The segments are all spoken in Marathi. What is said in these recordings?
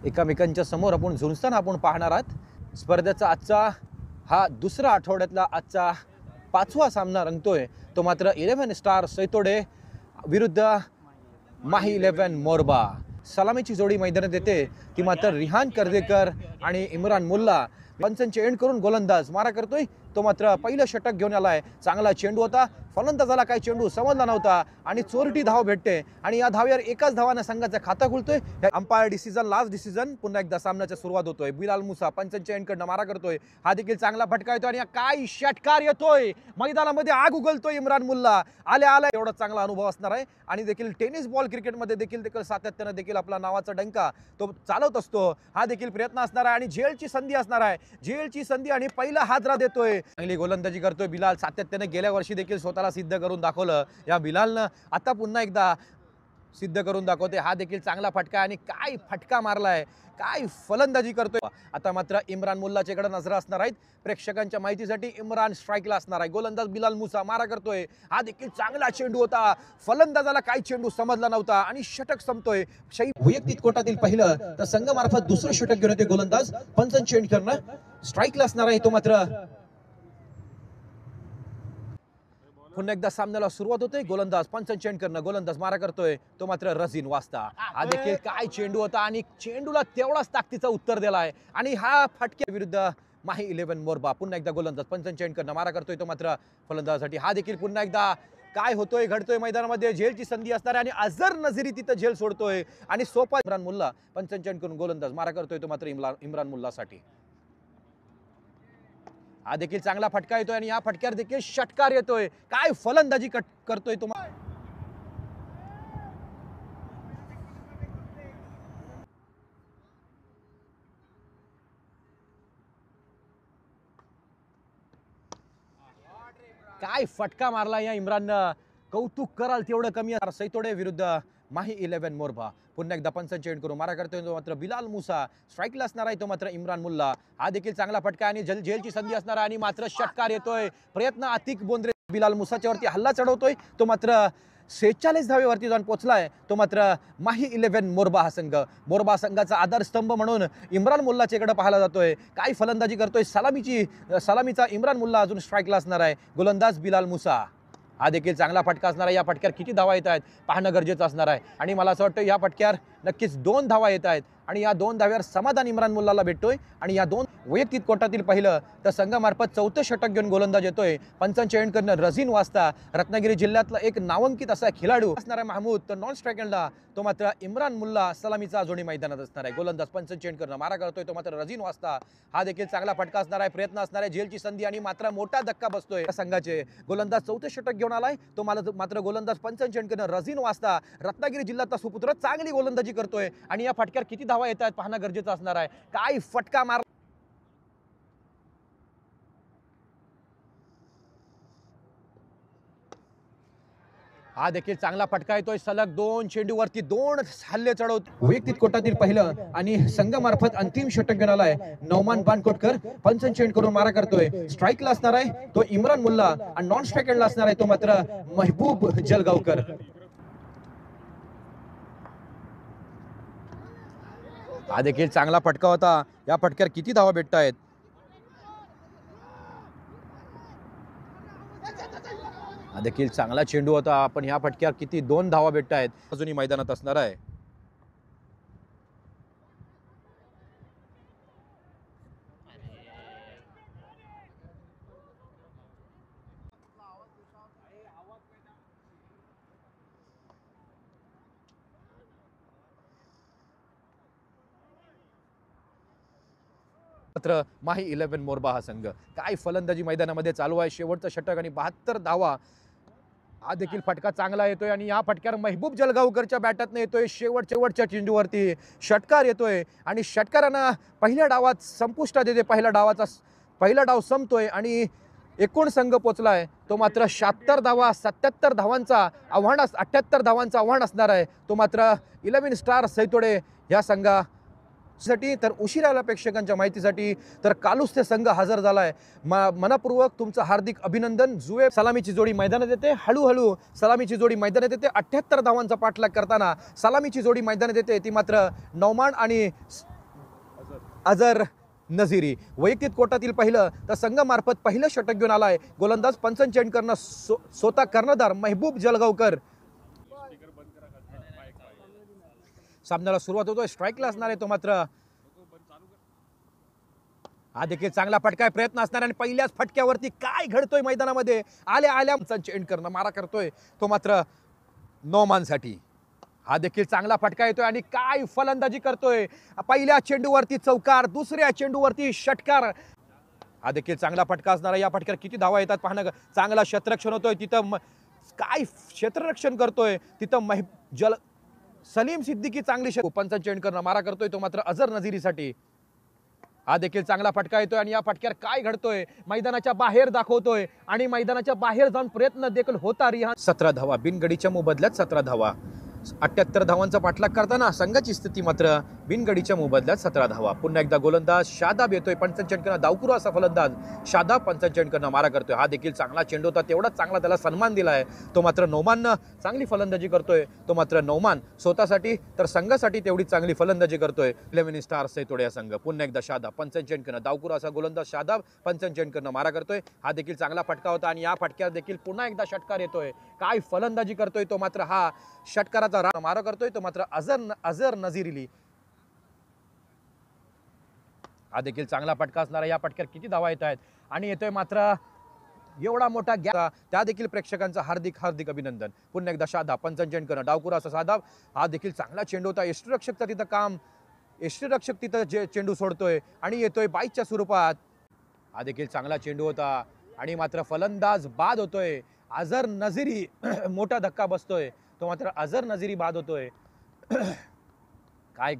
एकमेकांच्या समोर आपण झुंजताना आपण पाहणार आहात। स्पर्धेचा आजचा हा दुसरा आठवड्यातला आजचा 5वा सामना रंगतोय तो मात्र 11 स्टार सैतोडे विरुद्ध माही 11 मोरबा। सलामीची जोडी मैदानात येते ती मात्र रिहान कर्देकर आणि इम्रान मुल्ला। पंचांचे एंड करून गोलंदाज मारा करतोय तो मात्र पहिलं षटक घेऊन आलाय। चांगला चेंडू होता, फलंदाजाला काय चेंडू समजला नव्हता आणि चोरटी धाव भेटते आणि या धावेवर एकाच धावाने संघाचा खाता खुलतोय। अंपायर डिसिजन लास्ट डिसिजन पुन्हा एकदा सामन्याची सुरुवात होतोय। बिलाल मुसा पंचांच्या एंड कडनं मारा करतोय, हा देखील चांगला फटका येतोय आणि काय षटकार येतोय, मैदानामध्ये आग उगलतोय। इम्रान मुल्ला आल्या एवढा चांगला अनुभव असणार आहे आणि देखील टेनिस बॉल क्रिकेटमध्ये देखील सातत्याने देखील आपला नावाचा डंका तो चालवत असतो। हा देखील प्रयत्न असणार आहे आणि झेलची संधी असणार आहे, झेलची संधी आणि पहिला हादरा देतोय। चांगली गोलंदाजी करतोय बिलाल, सातत्याने गेल्या वर्षी देखील स्वतःला सिद्ध करून दाखवलं या बिलालनं, आता पुन्हा एकदा सिद्ध करून दाखवते। हा देखील चांगला फटका आणि काय फटका मारलाय, काय फलंदाजी करतोय। आता मात्र इम्रान मुल्लाच्याकडे नजर असणार आहेत प्रेक्षकांच्या माहितीसाठी। इम्रान स्ट्राईकला असणार आहे, गोलंदाज बिलाल मुसा मारा करतोय, हा देखील चांगला चेंडू होता, फलंदाजाला काय चेंडू समजला नव्हता आणि षटक संपतोय। वैयक्तिक कोटातील पहिलं तर संघामार्फत दुसरं षटक घेऊन येते गोलंदाज पंचन चेंड करणं स्ट्राईकला असणार आहे तो मात्र। पुन्हा एकदा सामन्याला सुरुवात होते, गोलंदाज पंचन चेंड करणं, गोलंदाज मारा करतोय तो मात्र रझीन वास्ता। हा देखील काय चेंडू होता आणि चेंडूला तेवढाच ताकदीचा उत्तर दिलाय आणि हा फटक्या विरुद्ध माही 11 मोरबा। पुन्हा एकदा गोलंदाज पंचन चेंड करणं मारा करतोय तो मात्र फलंदाजासाठी। हा देखील पुन्हा एकदा काय होतोय घडतोय मैदानामध्ये, झेलची संधी असणार आणि अझर नझीरी तिथं झेल सोडतोय आणि सोपा इम्रान मुल्ला पंचन चेंड करून गोलंदाज मारा करतोय तो मात्र इम्रान मुल्लासाठी। हा देखील चांगला फटका येतोय आणि या फटक्यावर देखील षटकार येतोय, काय फलंदाजी करतोय तो। काय फटका मारला या इम्राननं, कौतुक कराल तेवढं कमी आहे। सैतोडे विरुद्ध माही 11 मोरबा। पुन्हा एकदा पंचन चेंड करून मारा करतोय तो मात्र बिलाल मुसा, स्ट्राईकला असणार आहे तो मात्र इम्रान मुल्ला। हा देखील चांगला फटका आणि झेलची संधी असणार आणि मात्र षटकार येतोय। प्रयत्न अतिक बोंद्रे बिलाल मुसाच्या वरती हल्ला चढवतोय तो मात्र 46 धावेवरती जाऊन पोहोचलाय तो मात्र माही 11 मोरबा। हा संघ मोरबा संघाचा आधारस्तंभ म्हणून इम्रान मुल्लाच्याकडे पाहायला जातोय। काय फलंदाजी करतोय, सलामीचा इम्रान मुल्ला अजून स्ट्राईकला असणार आहे, गोलंदाज बिलाल मुसा। हा देखील चांगला फटका असणार आहे, या फटक्यावर किती धावा येत आहेत पाहणं गरजेचं असणार आहे आणि मला असं वाटतं या फटक्यावर नक्कीच 2 धावा येत आहेत आणि या 2 धाव्यावर समाधान इम्रान मुल्लाला भेटतोय आणि या 2 वैयक्तिक कोटातील पहिलं तर संघामार्फत चौथं षटक घेऊन गोलंदाज येतोय पंचांचे एंड करणं रझीन वास्ता। रत्नागिरी जिल्ह्यातला एक नामांकित असा खेळाडू असणार आहे महमूद, तर नॉन स्ट्रायकरला तो मात्र इम्रान मुल्ला सलामीचा जोडी मैदानात असणार आहे। गोलंदाज पंचांचे एंड करणं मारा करतोय तो मात्र रझीन वास्ता। हा देखील चांगला फटका असणार आहे, प्रयत्न असणार आहे, झेलची संधी आणि मात्र मोठा धक्का बसतोय संघाचे। गोलंदाज चौथं षटक घेऊन आलाय तो मात्र गोलंदाज पंचांचे एंड करणं रझीन वास्ता। रत्नागिरी जिल्ह्याचा सुपुत्र चांगली गोलंदाजी करतोय आणि या फटक्यावर किती धावा येत आहेत पाहणं गरजेचं असणार आहे। काय फटका मार, हा देखील चांगला फटका येतोय, सलग 2 चेंडूवरती 2 हल्ले चढवत वैयक्तिक कोटातील पहिलं आणि संघामार्फत अंतिम षटक घेऊन आलाय नौमान बानकोटकर। पंचन चेंड करून मारा करतोय, स्ट्राईकला असणार आहे तो इम्रान मुल्ला आणि नॉन स्ट्रायकरला असणार आहे तो मात्र महबूब जलगावकर। हा देखील चांगला फटका होता, या फटक्यावर किती धावा भेटतायत, हा देखील चांगला चेंडू होता पण ह्या फटक्यावर किती 2 धावा भेटतायत अजूनही मैदानात असणार आहे। मात्र माही 11 मोरबा हा संघ, काय फलंदाजी मैदानामध्ये चालू आहे। शेवटचं षटक आणि 72 धावा, हा देखील फटका चांगला येतोय आणि या फटक्यावर महबूब जलगावकरच्या बॅटतनं येतोय शेवटच्या चेंडूवरती षटकार येतोय आणि षटकारानं पहिल्या डावात संपुष्टात येते। पहिला डाव संपतोय आणि एकूण संघ पोचलाय तो मात्र 76 धावा 77 धावांचा आव्हान 78 धावांचा आव्हान असणार आहे तो मात्र 11 स्टार सैतोडे या संघासाठी। तर उशिराला प्रेक्षकांच्या माहितीसाठी तर कालुस्ते संघ हजर झालाय, मनपूर्वक तुमचं हार्दिक अभिनंदन। जुवे सलामीची जोडी मैदानात येते, हळूहळू सलामीची जोडी मैदानात येते। 78 धावांचा पाठलाग करताना सलामीची जोडी मैदानात येते ती मात्र नौमान आणि अझर नझीरी वैयक्तिक कोटातील पहिलं तर संघामार्फत पहिलं षटक घेऊन आलाय गोलंदाज पंचन चेंडकरनं स्वतः कर्णधार महबूब जलगावकर. सामन्याला सुरुवात होतोय, स्ट्राईकला असणार आहे तो, मात्र हा देखील चांगला फटका प्रयत्न असणार आणि पहिल्याच फटक्यावरती काय घडतोय मैदानामध्ये, आल्या चेंडकरनं मारा करतोय तो, मात्र नोमानसाठी हा देखील चांगला फटका येतोय आणि काय फलंदाजी करतोय. पहिल्या चेंडूवरती चौकार, दुसऱ्या चेंडूवरती षटकार. हा देखील चांगला फटका असणार आहे. या फटक्यावर किती धावा येतात पाहणं. चांगला क्षेत्ररक्षण होतोय तिथं, काय क्षेत्ररक्षण करतोय तिथं सलीम सिद्दीकी चांगली पंचन चेंडकरनं मारा करतोय तो, मात्र अझर नझीरीसाठी हा देखील चांगला फटका येतोय आणि या फटक्यावर काय घडतोय मैदानाच्या बाहेर दाखवतोय आणि मैदानाच्या बाहेर जाऊन प्रयत्न देखील होता. रिहान 17 धावा बिनगडीच्या मोबदल्यात 17 धावा. 78 धावांचा पाठलाग करताना संघाची स्थिती मात्र बिनगडीच्या मोबदल्यात 17 धावा. पुन्हा एकदा गोलंदाज शादाब येतोय, पंचन चेंडकरनं डावकुरा असा फलंदाज शादाब पंचन चेंडकरनं मारा करतोय. हा देखील चांगला चेंडू होता, तेवढाच चांगला त्याला सन्मान दिलाय तो, मात्र नोमाननं चांगली फलंदाजी करतोय तो, मात्र नोमान स्वतःसाठी तर संघासाठी तेवढी चांगली फलंदाजी करतोय. 11 स्टार सैतोडे या संघ. पुन्हा एकदा शादाब पंचन चेंडकरनं डावकुरा असा गोलंदाज शादाब पंचन चेंडकरनं मारा करतोय. हा देखील चांगला फटका होता आणि या फटक्यावर देखील पुन्हा एकदा षटकार येतोय. काय फलंदाजी करतोय तो, मात्र हा षटकाराचा मारा करतोय तो, मात्र अझर नझीरी हा देखील चांगला फटका असणार. या फटक्यावर किती धावा येत आहेत आणि येतोय मात्र एवढा मोठा गॅप, त्या देखील प्रेक्षकांचं हार्दिक हार्दिक अभिनंदन. पुन्हा एकदा शादाब पंचन चेंडकरनं डावकुरा असा शादाब, हा देखील चांगला चेंडू होता. यष्टीरक्षकचं तिथं काम, यष्टीरक्षक तिथं चेंडू सोडतोय आणि येतोय बाईच्या स्वरूपात. हा देखील चांगला चेंडू होता आणि मात्र फलंदाज बाद होतोय. अझर नझीरी मोठा धक्का बसतोय तो, मात्र अझर नझीरी बाद होतोय. काय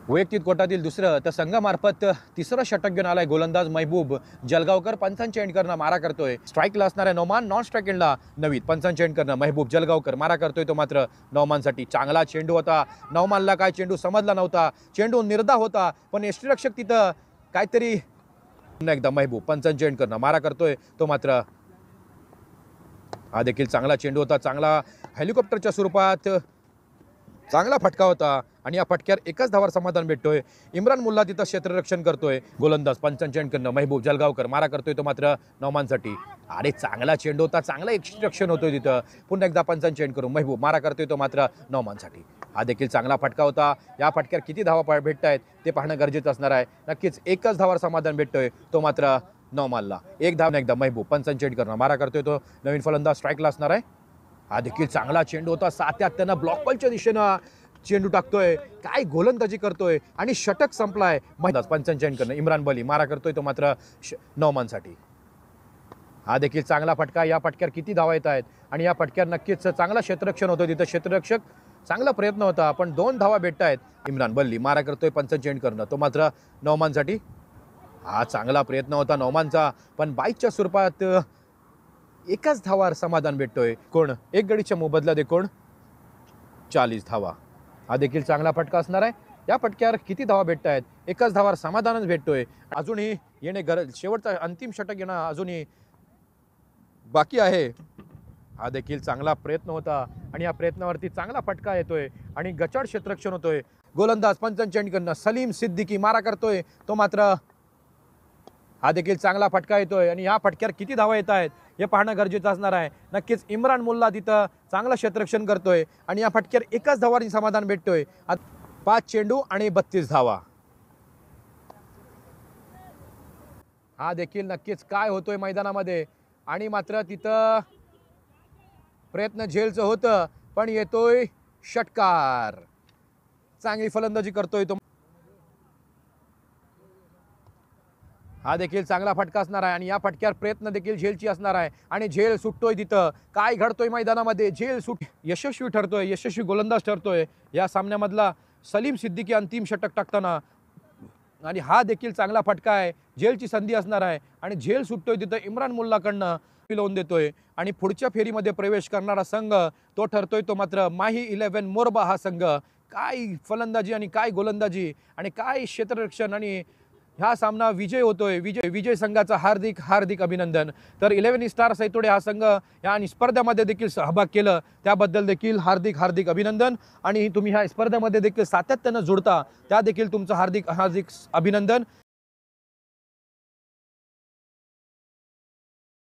वैयक्तिक कोटातील दुसरं तर संघामार्फत तिसरं षटक घेऊन आलाय गोलंदाज महबूब जलगावकर. पंचन चेंडकरनं मारा करतोय. स्ट्राईकला असणाऱ्या नोमान, नॉन स्ट्राईक एंडला नवीन पंचन चेंडकरनं महबूब जलगावकर मारा करतोय तो, मात्र नौमानसाठी चांगला चेंडू होता. नौमानला काय चेंडू समजला नव्हता, चेंडू निर्धा होता, पण यष्टीरक्षक तिथं काहीतरी. पुन्हा एकदा महबूब पंचन चेंडकरनं मारा करतोय तो, मात्र हा देखील चांगला चेंडू होता. चांगला हेलिकॉप्टरच्या स्वरूपात चांगला फटका होता आणि या फटक्यावर एकच धावावर समाधान भेटतोय. इम्रान मुल्ला तिथं क्षेत्ररक्षण करतोय. गोलंदाज पंचन चेंडकरनं महबूब जलगावकर मारा करतोय तो, मात्र नौमानसाठी. अरे चांगला चेंडू होता, चांगला क्षेत्ररक्षण होतोय तिथं. पुन्हा एकदा पंचन चेंडकर महबूब मारा करतोय तो, मात्र नौमानसाठी. हा देखील चांगला फटका होता. या फटक्यावर किती धावा भेटत आहेत ते पाहणं गरजेचं असणार आहे. नक्कीच एकच धावावर समाधान भेटतोय तो, मात्र नौमानला. एक धाव एकदा महबूब पंचन चेंडकरनं मारा करतोय तो, नवीन फलंदाज स्ट्राईकला असणार आहे. हा देखील चांगला चेंडू होता. सात्यात त्यानं ब्लॉक बॉलच्या दिशेनं चेंडू टाकतोय, काय गोलंदाजी करतोय आणि षटक संपलाय. पंचन चेंडकरनं इम्रान बली मारा करतोय तो, मात्र नौमानसाठी. हा देखील चांगला फटका. या फटक्यावर किती धावा येत आहेत आणि या फटक्यावर नक्कीच चांगला क्षेत्ररक्षण होतं तिथं. क्षेत्ररक्षक चांगला प्रयत्न होता, पण 2 धावा भेटत आहेत. इम्रान बल्ली मारा करतोय पंचन चेंडकरनं तो, मात्र नौमानसाठी. हा चांगला प्रयत्न होता नौमानचा, पण बाईकच्या स्वरूपात एकच धावावर समाधान भेटतोय. कोण एक गडीच्या मोबदल्यात कोण 40 धावा. हा देखील चांगला फटका असणार आहे. या फटक्यावर किती धावा भेटत आहेत, एकच धावावर समाधानच भेटतोय. अजूनही येणे शेवटचा अंतिम षटक येणं अजूनही बाकी आहे. हा देखील चांगला प्रयत्न होता आणि या प्रयत्नावरती चांगला फटका येतोय आणि गचाड क्षेत्ररक्षण होतोय. गोलंदाज पंचन चेंडकरनं सलीम सिद्दीकी मारा करतोय तो, मात्र हा देखील चांगला फटका येतोय आणि या फटक्यावर किती धावा येत आहेत हे पाहणं गरजेचं असणार आहे. नक्कीच इम्रान मुल्ला तिथं चांगलं क्षेत्ररक्षण करतोय आणि या फटक्यावर एकच धावांनी समाधान भेटतोय. 5 चेंडू आणि 32 धावा. हा देखील नक्कीच काय होतोय मैदानामध्ये आणि मात्र तिथं प्रयत्न झेलचं होतं, पण येतोय षटकार. चांगली फलंदाजी करतोय तो. हा देखील चांगला फटका असणार आहे आणि या फटक्यावर प्रयत्न देखील झेलची असणार आहे आणि झेल सुटतोय तिथं. काय घडतोय मैदानामध्ये, झेल यशस्वी ठरतोय, यशस्वी गोलंदाज ठरतोय या सामन्यामधला सलीम सिद्दीकी अंतिम षटक टाकताना. आणि हा देखील चांगला फटका आहे, झेलची संधी असणार आहे आणि झेल सुटतोय तिथं. इम्रान मुल्लाकडनं लावून देतोय आणि पुढच्या फेरीमध्ये प्रवेश करणारा संघ तो ठरतोय तो, मात्र माही 11 मोरबा हा संघ. काय फलंदाजी आणि काय गोलंदाजी आणि काय क्षेत्ररक्षण आणि हा सामना विजय होतोय. विजय संघाचा हार्दिक हार्दिक अभिनंदन. तर 11 स्टार सैतोडे हा संघ या स्पर्धेमध्ये देखील सहभाग केलं त्याबद्दल देखील हार्दिक हार्दिक अभिनंदन. आणि तुम्ही ह्या स्पर्धेमध्ये देखील सातत्यानं जुडता त्या देखील तुमचं हार्दिक हार्दिक अभिनंदन.